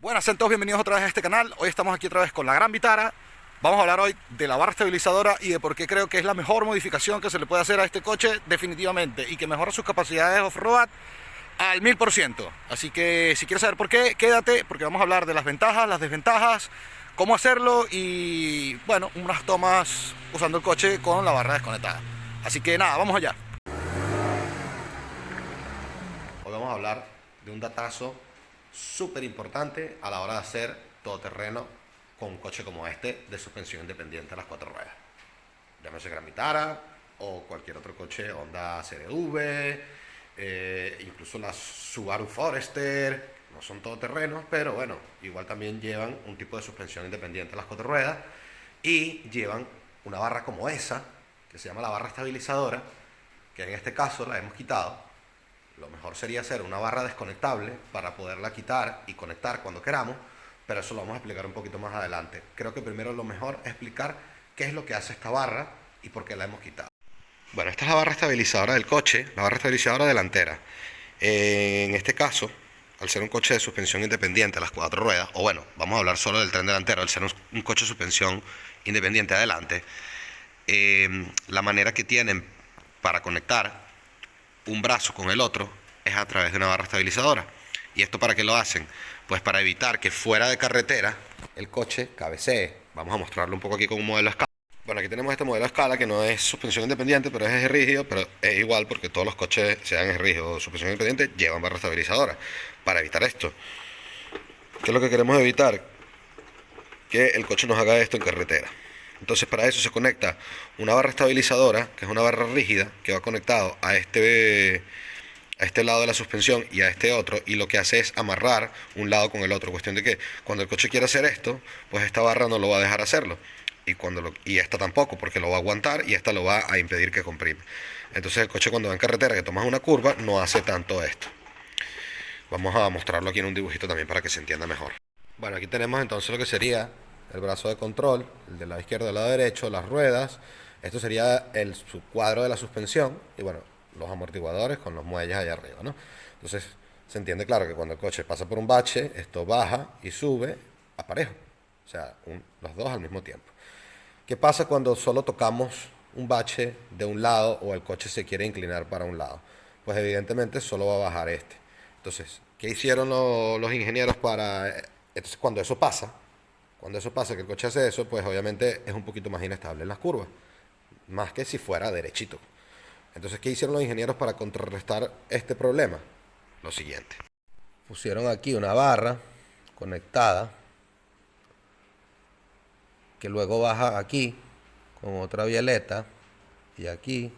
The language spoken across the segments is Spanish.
Buenas, sean todos bienvenidos otra vez a este canal. Hoy estamos aquí otra vez con la Gran Vitara. Vamos a hablar hoy de la barra estabilizadora y de por qué creo que es la mejor modificación que se le puede hacer a este coche definitivamente y que mejora sus capacidades off-road al 1000%. Así que si quieres saber por qué, quédate porque vamos a hablar de las ventajas, las desventajas, cómo hacerlo y bueno, unas tomas usando el coche con la barra desconectada. Así que nada, vamos allá. Hoy vamos a hablar de un datazo súper importante a la hora de hacer todoterreno con un coche como este de suspensión independiente a las cuatro ruedas. Llámese Gran Vitara o cualquier otro coche, Honda CR-V, incluso las Subaru Forester, no son todoterrenos, pero bueno, igual también llevan un tipo de suspensión independiente a las cuatro ruedas y llevan una barra como esa, que se llama la barra estabilizadora, que en este caso la hemos quitado. Lo mejor sería hacer una barra desconectable para poderla quitar y conectar cuando queramos, pero eso lo vamos a explicar un poquito más adelante. Creo que primero lo mejor es explicar qué es lo que hace esta barra y por qué la hemos quitado. Bueno, esta es la barra estabilizadora del coche, la barra estabilizadora delantera. En este caso, al ser un coche de suspensión independiente a las cuatro ruedas, o bueno, vamos a hablar solo del tren delantero, al ser un coche de suspensión independiente adelante, la manera que tienen para conectar un brazo con el otro es a través de una barra estabilizadora. ¿Y esto para qué lo hacen? Pues para evitar que fuera de carretera el coche cabecee. Vamos a mostrarlo un poco aquí con un modelo a escala. Bueno, aquí tenemos este modelo a escala que no es suspensión independiente, pero es eje rígido, pero es igual porque todos los coches, sean eje rígido o suspensión independiente, llevan barra estabilizadora. Para evitar esto, ¿qué es lo que queremos evitar? Que el coche nos haga esto en carretera. Entonces para eso se conecta una barra estabilizadora, que es una barra rígida, que va conectado a este lado de la suspensión y a este otro, y lo que hace es amarrar un lado con el otro. Cuestión de que cuando el coche quiera hacer esto, pues esta barra no lo va a dejar hacerlo. Y esta tampoco, porque lo va a aguantar y esta lo va a impedir que comprime. Entonces el coche cuando va en carretera, que tomas una curva, no hace tanto esto. Vamos a mostrarlo aquí en un dibujito también para que se entienda mejor. Bueno, aquí tenemos entonces lo que sería el brazo de control, el del lado izquierdo y el lado derecho, las ruedas. Esto sería el subcuadro de la suspensión y bueno, los amortiguadores con los muelles allá arriba, ¿no? Entonces se entiende claro que cuando el coche pasa por un bache, esto baja y sube a parejo, o sea, los dos al mismo tiempo. ¿Qué pasa cuando solo tocamos un bache de un lado o el coche se quiere inclinar para un lado? Pues evidentemente solo va a bajar este. Entonces, ¿qué hicieron los ingenieros para...? Entonces, cuando eso pasa, que el coche hace eso, pues obviamente es un poquito más inestable en las curvas, más que si fuera derechito. Entonces, ¿qué hicieron los ingenieros para contrarrestar este problema? Lo siguiente. Pusieron aquí una barra conectada que luego baja aquí con otra violeta y aquí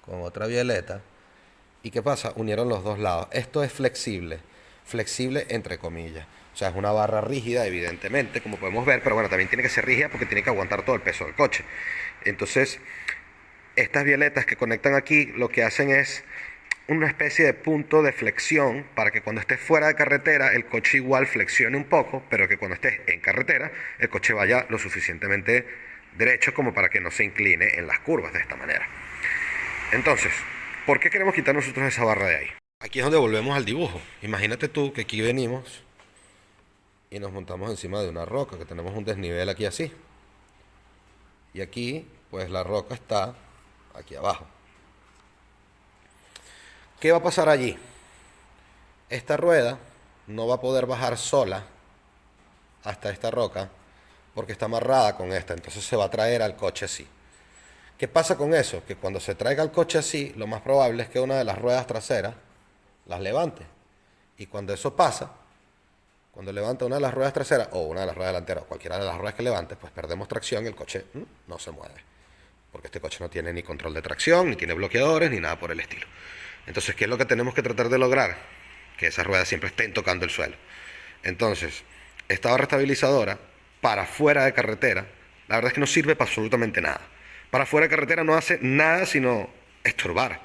con otra violeta. ¿Y qué pasa? Unieron los dos lados. Esto es flexible, flexible entre comillas. O sea, es una barra rígida, evidentemente, como podemos ver, pero bueno, también tiene que ser rígida porque tiene que aguantar todo el peso del coche. Entonces, estas violetas que conectan aquí, lo que hacen es una especie de punto de flexión para que cuando estés fuera de carretera, el coche igual flexione un poco, pero que cuando estés en carretera, el coche vaya lo suficientemente derecho como para que no se incline en las curvas de esta manera. Entonces, ¿por qué queremos quitar nosotros esa barra de ahí? Aquí es donde volvemos al dibujo. Imagínate tú que aquí venimos y nos montamos encima de una roca, que tenemos un desnivel aquí así. Y aquí, pues la roca está aquí abajo. ¿Qué va a pasar allí? Esta rueda no va a poder bajar sola hasta esta roca porque está amarrada con esta, entonces se va a traer al coche así. ¿Qué pasa con eso? Que cuando se traiga el coche así, lo más probable es que una de las ruedas traseras las levante. Y cuando eso pasa, cuando levanta una de las ruedas traseras o una de las ruedas delanteras o cualquiera de las ruedas que levante, pues perdemos tracción y el coche no se mueve. Porque este coche no tiene ni control de tracción, ni tiene bloqueadores, ni nada por el estilo. Entonces, ¿qué es lo que tenemos que tratar de lograr? Que esas ruedas siempre estén tocando el suelo. Entonces, esta barra estabilizadora, para fuera de carretera, la verdad es que no sirve para absolutamente nada. Para fuera de carretera no hace nada sino estorbar.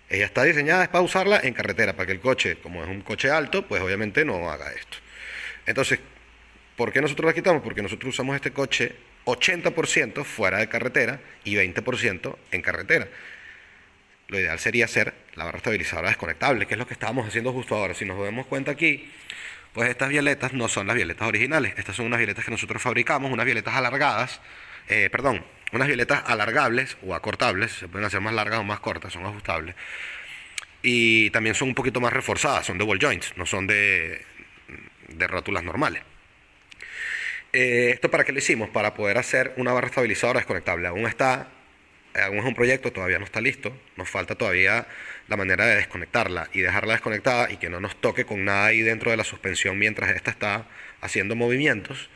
Ella está diseñada es para usarla en carretera, para que el coche, como es un coche alto, pues obviamente no haga esto. Entonces, ¿por qué nosotros la quitamos? Porque nosotros usamos este coche 80% fuera de carretera y 20% en carretera. Lo ideal sería hacer la barra estabilizadora desconectable, que es lo que estábamos haciendo justo ahora. Si nos damos cuenta aquí, Pues estas violetas no son las violetas originales. Estas son unas violetas que nosotros fabricamos, unas violetas alargadas, unas violetas alargables o acortables, se pueden hacer más largas o más cortas, son ajustables. Y también son un poquito más reforzadas, son de ball joints, no son de rótulas normales. ¿Esto para qué lo hicimos? Para poder hacer una barra estabilizadora desconectable. Aún es un proyecto, todavía no está listo. Nos falta todavía la manera de desconectarla y dejarla desconectada y que no nos toque con nada ahí dentro de la suspensión mientras esta está haciendo movimientos.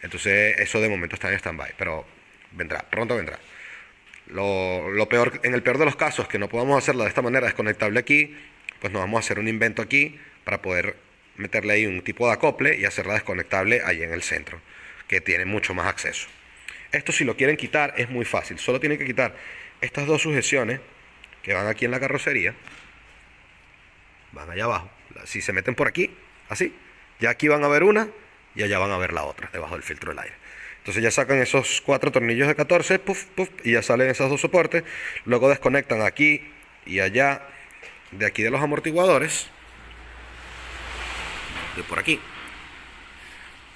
Entonces eso de momento está en stand-by, pero vendrá, pronto vendrá. Lo peor, en el peor de los casos, que no podamos hacerla de esta manera desconectable aquí, pues nos vamos a hacer un invento aquí para poder meterle ahí un tipo de acople y hacerla desconectable ahí en el centro, que tiene mucho más acceso. Esto, si lo quieren quitar, es muy fácil. Solo tienen que quitar estas dos sujeciones que van aquí en la carrocería. Van allá abajo. Si se meten por aquí, así, ya aquí van a ver una y allá van a ver la otra, debajo del filtro del aire. Entonces ya sacan esos 4 tornillos de 14, puff, puff, y ya salen esos dos soportes. Luego desconectan aquí y allá, de aquí de los amortiguadores, de por aquí.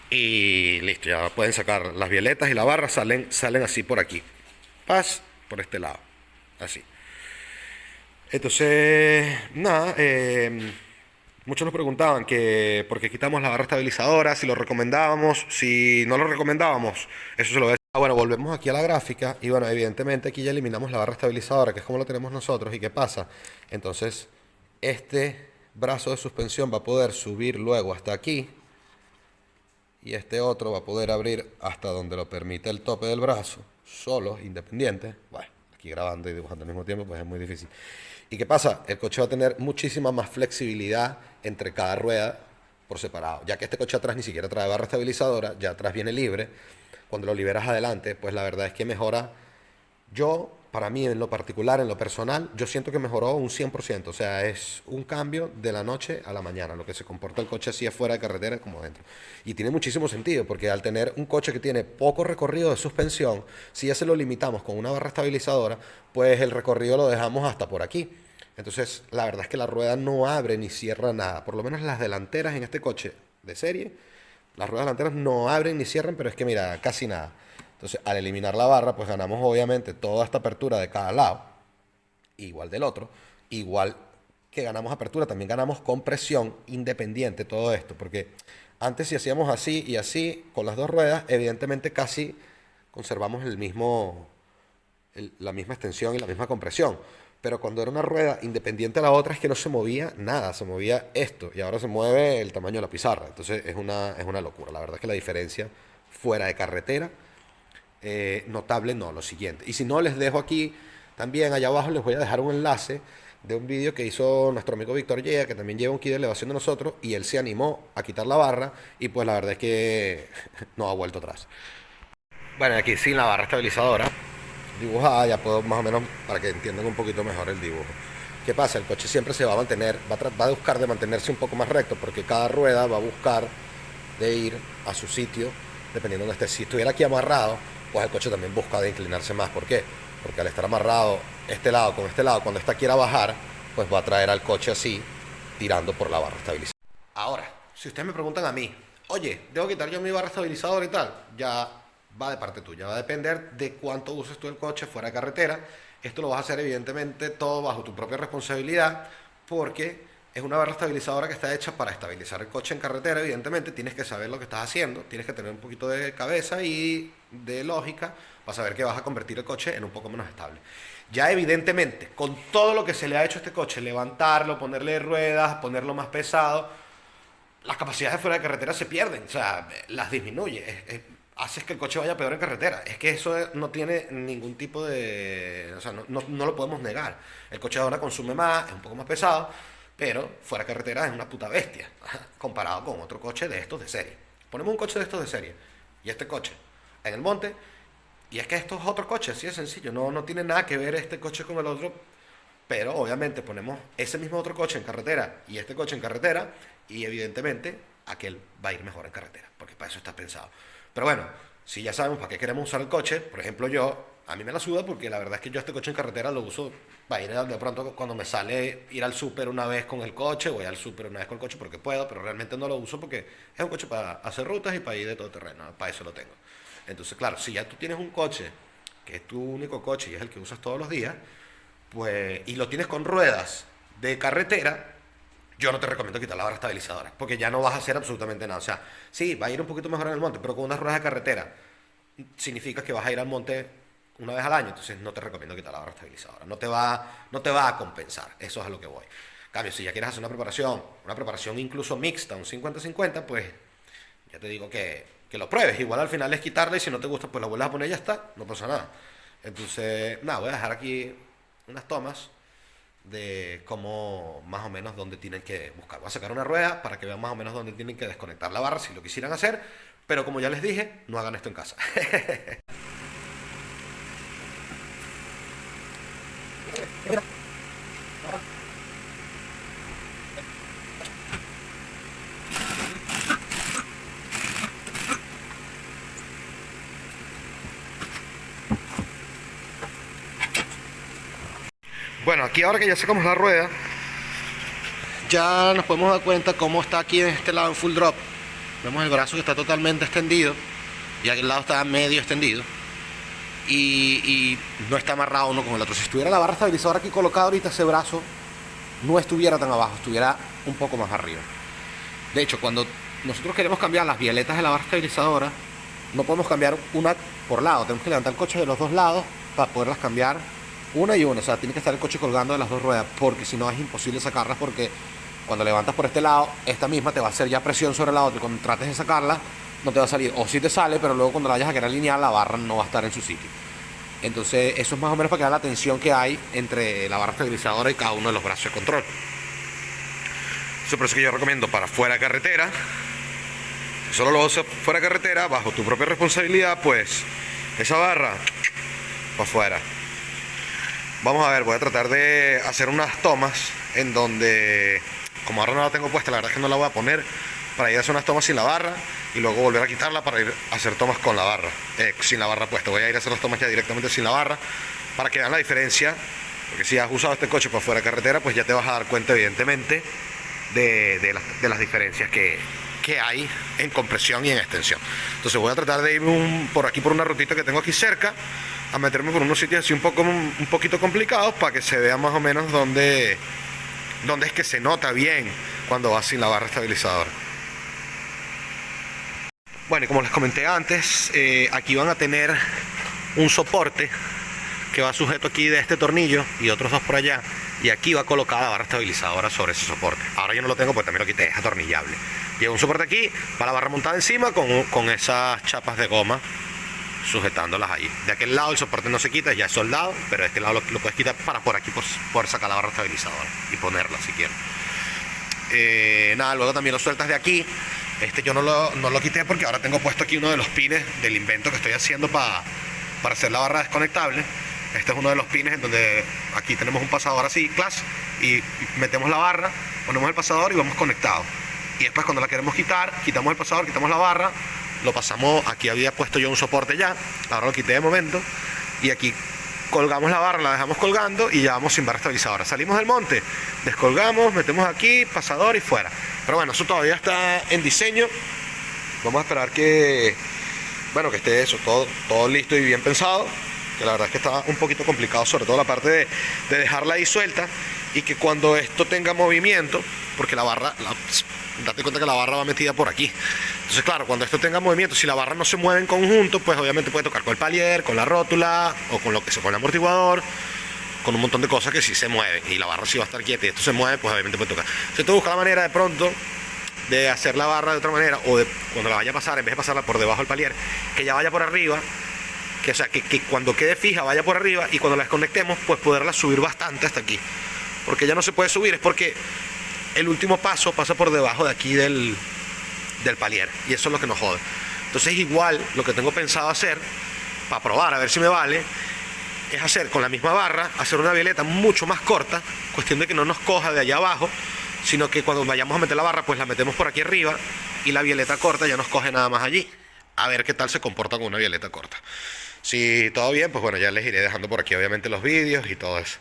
Y listo, ya pueden sacar las violetas y la barra, salen así por aquí. Paz, por este lado, así. Entonces, nada, muchos nos preguntaban que por qué quitamos la barra estabilizadora, si lo recomendábamos, si no lo recomendábamos, eso se lo voy a decir. Bueno, volvemos aquí a la gráfica y bueno, evidentemente aquí ya eliminamos la barra estabilizadora, que es como lo tenemos nosotros. ¿Y qué pasa? Entonces, este brazo de suspensión va a poder subir luego hasta aquí y este otro va a poder abrir hasta donde lo permite el tope del brazo, solo, independiente. Bueno, aquí grabando y dibujando al mismo tiempo, pues es muy difícil. ¿Y qué pasa? El coche va a tener muchísima más flexibilidad entre cada rueda por separado, ya que este coche atrás ni siquiera trae barra estabilizadora, ya atrás viene libre. Cuando lo liberas adelante, pues la verdad es que mejora. Para mí, en lo particular, en lo personal, yo siento que mejoró un 100%. O sea, es un cambio de la noche a la mañana, lo que se comporta el coche así afuera de carretera como dentro. Y tiene muchísimo sentido, porque al tener un coche que tiene poco recorrido de suspensión, si ya se lo limitamos con una barra estabilizadora, pues el recorrido lo dejamos hasta por aquí. Entonces, la verdad es que la rueda no abre ni cierra nada. Por lo menos las delanteras en este coche de serie, las ruedas delanteras no abren ni cierran, pero es que mira, casi nada. Entonces, al eliminar la barra, pues ganamos obviamente toda esta apertura de cada lado, igual del otro, igual que ganamos apertura, también ganamos compresión independiente, todo esto, porque antes si hacíamos así y así, con las dos ruedas, evidentemente casi conservamos la misma extensión y la misma compresión. Pero cuando era una rueda independiente a la otra es que no se movía nada, se movía esto y ahora se mueve el tamaño de la pizarra. Entonces es una locura. La verdad es que la diferencia fuera de carretera, notable no, lo siguiente. Y si no, les dejo aquí, también allá abajo les voy a dejar un enlace de un vídeo que hizo nuestro amigo Víctor Yea, que también lleva un kit de elevación de nosotros, y él se animó a quitar la barra y pues la verdad es que no ha vuelto atrás. Bueno, aquí sin la barra estabilizadora dibujada, ya puedo más o menos para que entiendan un poquito mejor el dibujo. ¿Qué pasa? El coche siempre se va a mantener, va a buscar de mantenerse un poco más recto, porque cada rueda va a buscar de ir a su sitio dependiendo de donde esté. Si estuviera aquí amarrado, pues el coche también busca de inclinarse más. ¿Por qué? Porque al estar amarrado este lado con este lado, cuando esta quiera bajar, pues va a traer al coche así, tirando por la barra estabilizadora. Ahora, si ustedes me preguntan a mí, oye, ¿debo quitar yo mi barra estabilizadora y tal? Ya va de parte tuya, va a depender de cuánto uses tú el coche fuera de carretera. Esto lo vas a hacer evidentemente todo bajo tu propia responsabilidad, porque es una barra estabilizadora que está hecha para estabilizar el coche en carretera. Evidentemente tienes que saber lo que estás haciendo, tienes que tener un poquito de cabeza y de lógica para saber que vas a convertir el coche en un poco menos estable. Ya evidentemente, con todo lo que se le ha hecho a este coche, levantarlo, ponerle ruedas, ponerlo más pesado, las capacidades fuera de carretera se pierden, o sea, las disminuye. Haces que el coche vaya peor en carretera. Es que eso no tiene ningún tipo de... O sea, no lo podemos negar. El coche ahora consume más, es un poco más pesado, pero fuera de carretera es una puta bestia, comparado con otro coche de estos de serie. Ponemos un coche de estos de serie y este coche en el monte, y es que esto es otro coche, así de sencillo. No tiene nada que ver este coche con el otro, pero obviamente ponemos ese mismo otro coche en carretera y este coche en carretera, y evidentemente aquel va a ir mejor en carretera, porque para eso está pensado. Pero bueno, si ya sabemos para qué queremos usar el coche, por ejemplo yo, A mí me la suda porque la verdad es que yo este coche en carretera lo uso para ir de pronto cuando me sale ir al súper una vez con el coche, voy al súper una vez con el coche porque puedo, pero realmente no lo uso porque es un coche para hacer rutas y para ir de todo terreno, para eso lo tengo. Entonces, claro, si ya tú tienes un coche que es tu único coche y es el que usas todos los días, pues, y lo tienes con ruedas de carretera, yo no te recomiendo quitar la barra estabilizadora, porque ya no vas a hacer absolutamente nada. O sea, sí, va a ir un poquito mejor en el monte, pero con unas ruedas de carretera significa que vas a ir al monte una vez al año, entonces no te recomiendo quitar la barra estabilizadora. No te va a compensar, eso es a lo que voy. En cambio, si ya quieres hacer una preparación incluso mixta, un 50-50, pues ya te digo que lo pruebes. Igual al final es quitarla y si no te gusta, pues la vuelves a poner y ya está, no pasa nada. Entonces, nada, voy a dejar aquí unas tomas de cómo más o menos dónde tienen que buscar. Voy a sacar una rueda para que vean más o menos dónde tienen que desconectar la barra si lo quisieran hacer, pero como ya les dije, no hagan esto en casa. Bueno, aquí ahora que ya sacamos la rueda, ya nos podemos dar cuenta cómo está aquí en este lado en full drop. Vemos el brazo que está totalmente extendido y aquel lado está medio extendido y no está amarrado uno con el otro. Si estuviera la barra estabilizadora aquí colocada ahorita, ese brazo no estuviera tan abajo, estuviera un poco más arriba. De hecho, cuando nosotros queremos cambiar las vieletas de la barra estabilizadora, no podemos cambiar una por lado, tenemos que levantar el coche de los dos lados para poderlas cambiar una y una. O sea, tiene que estar el coche colgando de las dos ruedas, porque si no es imposible sacarlas, porque cuando levantas por este lado, esta misma te va a hacer ya presión sobre la otra y cuando trates de sacarla, no te va a salir. O sí te sale, pero luego cuando la vayas a querer alinear, la barra no va a estar en su sitio. Entonces, eso es más o menos para que vean la tensión que hay entre la barra estabilizadora y cada uno de los brazos de control. Eso por eso que yo recomiendo para fuera de carretera. Si solo lo usas fuera de carretera, bajo tu propia responsabilidad, pues esa barra para afuera. Vamos a ver, voy a tratar de hacer unas tomas en donde, como ahora no la tengo puesta, la verdad es que no la voy a poner, para ir a hacer unas tomas sin la barra y luego volver a quitarla para ir a hacer tomas con la barra, sin la barra puesta. Voy a ir a hacer las tomas ya directamente sin la barra para que vean la diferencia, porque si has usado este coche para fuera de carretera, pues ya te vas a dar cuenta evidentemente de las diferencias que hay en compresión y en extensión. Entonces voy a tratar de ir por aquí por una rutita que tengo aquí cerca, a meterme por unos sitios así un poquito complicados para que se vea más o menos dónde es que se nota bien cuando vas sin la barra estabilizadora. Bueno, y como les comenté antes, aquí van a tener un soporte que va sujeto aquí de este tornillo y otros dos por allá, y aquí va colocada la barra estabilizadora sobre ese soporte. Ahora yo no lo tengo porque también lo quité, es atornillable. Lleva un soporte aquí, va la barra montada encima con esas chapas de goma sujetándolas ahí. De aquel lado el soporte no se quita, ya es soldado, pero de este lado lo puedes quitar para por aquí poder sacar la barra estabilizadora y ponerla si quieres. Nada, luego también lo sueltas de aquí. Yo no lo quité porque ahora tengo puesto aquí uno de los pines del invento que estoy haciendo para hacer la barra desconectable. Este es uno de los pines en donde aquí tenemos un pasador así, class, y metemos la barra, ponemos el pasador y vamos conectados. Y después cuando la queremos quitar, quitamos el pasador, quitamos la barra, lo pasamos, aquí había puesto yo un soporte ya, ahora lo quité de momento, y aquí colgamos la barra, la dejamos colgando y ya vamos sin barra estabilizadora. Salimos del monte, descolgamos, metemos aquí, pasador y fuera. Pero bueno, eso todavía está en diseño. Vamos a esperar que esté eso, todo listo y bien pensado. Que la verdad es que está un poquito complicado, sobre todo la parte de dejarla ahí suelta y que cuando esto tenga movimiento, porque la barra, date cuenta que la barra va metida por aquí. Entonces claro, cuando esto tenga movimiento, si la barra no se mueve en conjunto, pues obviamente puede tocar con el palier, con la rótula o con lo que se pone el amortiguador, con un montón de cosas que sí se mueven y la barra sí va a estar quieta y esto se mueve, pues obviamente puede tocar. Si tú buscas la manera de pronto de hacer la barra de otra manera, o de cuando la vaya a pasar, en vez de pasarla por debajo del palier, que ya vaya por arriba, que cuando quede fija vaya por arriba y cuando la desconectemos, pues poderla subir bastante hasta aquí. Porque ya no se puede subir, es porque el último paso pasa por debajo de aquí del palier y eso es lo que nos jode. Entonces igual lo que tengo pensado hacer, para probar a ver si me vale, es hacer con la misma barra, hacer una violeta mucho más corta, cuestión de que no nos coja de allá abajo, sino que cuando vayamos a meter la barra, pues la metemos por aquí arriba y la violeta corta ya nos coge nada más allí. A ver qué tal se comporta con una violeta corta. Si todo bien, pues bueno, ya les iré dejando por aquí obviamente los vídeos y todo eso.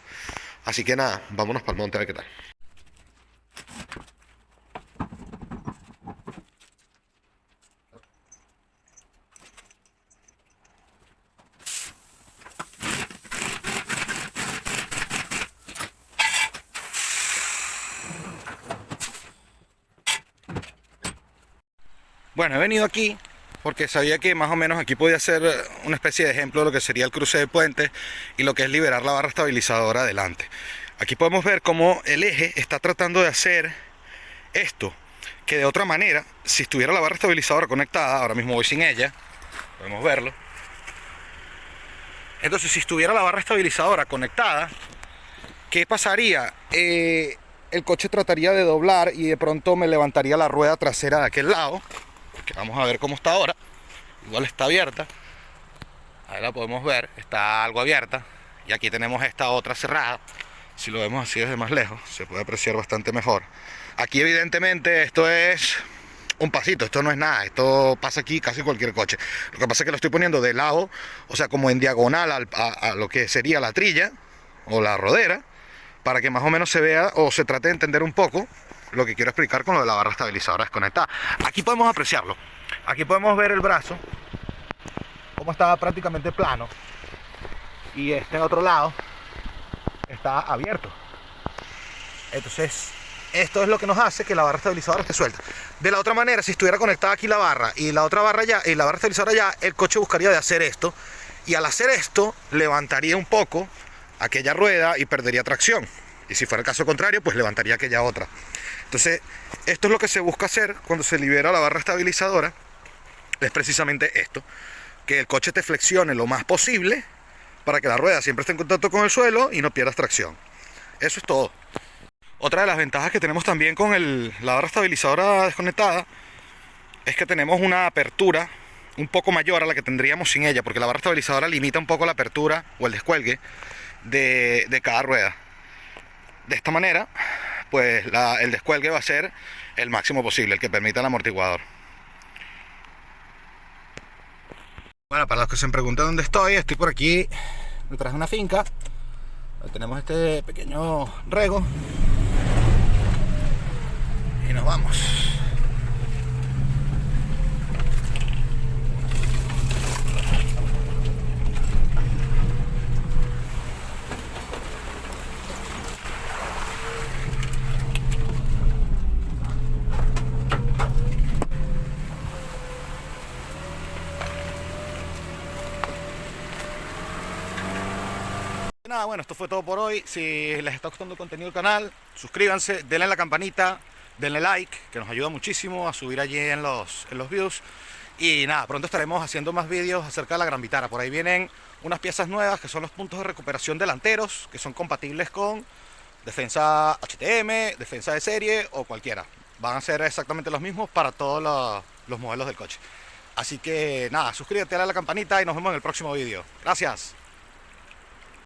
Así que nada, vámonos para el monte a ver qué tal. Bueno, he venido aquí porque sabía que más o menos aquí podía ser una especie de ejemplo de lo que sería el cruce de puentes y lo que es liberar la barra estabilizadora adelante. Aquí podemos ver cómo el eje está tratando de hacer esto, que de otra manera, si estuviera la barra estabilizadora conectada, ahora mismo voy sin ella, podemos verlo. Entonces, si estuviera la barra estabilizadora conectada, ¿qué pasaría? El coche trataría de doblar y de pronto me levantaría la rueda trasera de aquel lado, que vamos a ver cómo está ahora. Igual está abierta, ahí la podemos ver, está algo abierta, y aquí tenemos esta otra cerrada. Si lo vemos así desde más lejos, se puede apreciar bastante mejor. Aquí evidentemente esto es un pasito, esto no es nada, esto pasa aquí casi cualquier coche. Lo que pasa es que lo estoy poniendo de lado, o sea, como en diagonal a lo que sería la trilla o la rodera, para que más o menos se vea o se trate de entender un poco lo que quiero explicar con lo de la barra estabilizadora desconectada. Aquí podemos apreciarlo, aquí podemos ver el brazo, como está prácticamente plano, y este en otro lado está abierto. Entonces, esto es lo que nos hace que la barra estabilizadora esté suelta. De la otra manera, si estuviera conectada aquí la barra y la otra barra ya, y la barra estabilizadora ya, el coche buscaría de hacer esto, y al hacer esto levantaría un poco aquella rueda y perdería tracción, y si fuera el caso contrario, pues levantaría aquella otra. Entonces, esto es lo que se busca hacer cuando se libera la barra estabilizadora, es precisamente esto, que el coche te flexione lo más posible para que la rueda siempre esté en contacto con el suelo y no pierdas tracción. Eso es todo. Otra de las ventajas que tenemos también con la barra estabilizadora desconectada es que tenemos una apertura un poco mayor a la que tendríamos sin ella, porque la barra estabilizadora limita un poco la apertura o el descuelgue de cada rueda. De esta manera, pues el descuelgue va a ser el máximo posible, el que permita el amortiguador. Bueno, para los que se preguntan dónde estoy por aquí detrás de una finca. Tenemos este pequeño rego y nos vamos. Nada, bueno, esto fue todo por hoy. Si les está gustando el contenido del canal, suscríbanse, denle a la campanita, denle like, que nos ayuda muchísimo a subir allí en los views. Y nada, pronto estaremos haciendo más vídeos acerca de la Gran Vitara. Por ahí vienen unas piezas nuevas que son los puntos de recuperación delanteros, que son compatibles con defensa HTM, defensa de serie o cualquiera. Van a ser exactamente los mismos para todos los modelos del coche. Así que nada, suscríbete, dale a la campanita y nos vemos en el próximo vídeo. Gracias.